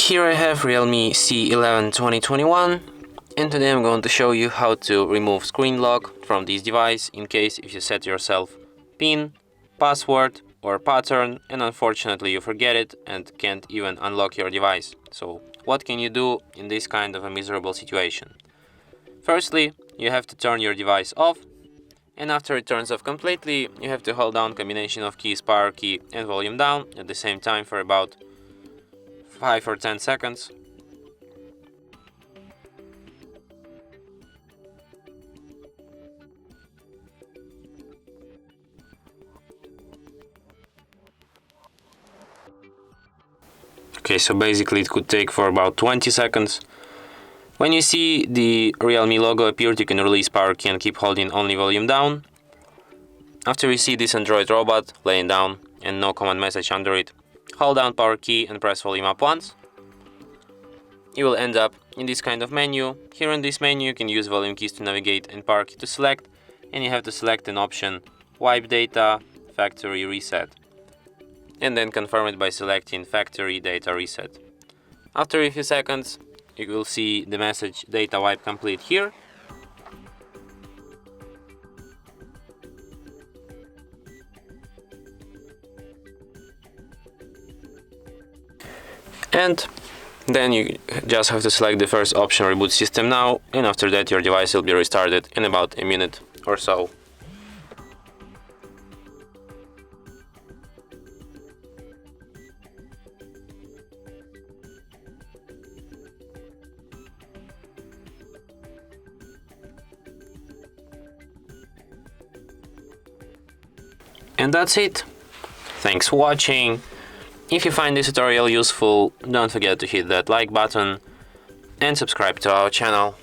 Here I have Realme C11 2021, and today I'm going to show you how to remove screen lock from this device in case if you set yourself PIN, password or pattern and unfortunately you forget it and can't even unlock your device. So what can you do in this kind of a miserable situation? Firstly, you have to turn your device off, and after it turns off completely, you have to hold down combination of keys, power key and volume down at the same time for about 5 or 10 seconds. Okay, so basically it could take for about 20 seconds. When you see the Realme logo appear, you can release power key and keep holding only volume down. After you see this Android robot laying down and no command message under it, hold down power key and press volume up once. You will end up in this kind of menu. Here in this menu you can use volume keys to navigate and power key to select, and you have to select an option wipe data factory reset and then confirm it by selecting factory data reset. After a few seconds you will see the message data wipe complete here. And then you just have to select the first option, reboot system now, and after that your device will be restarted in about a minute or so. And that's it. Thanks for watching. If you find this tutorial useful, don't forget to hit that like button and subscribe to our channel.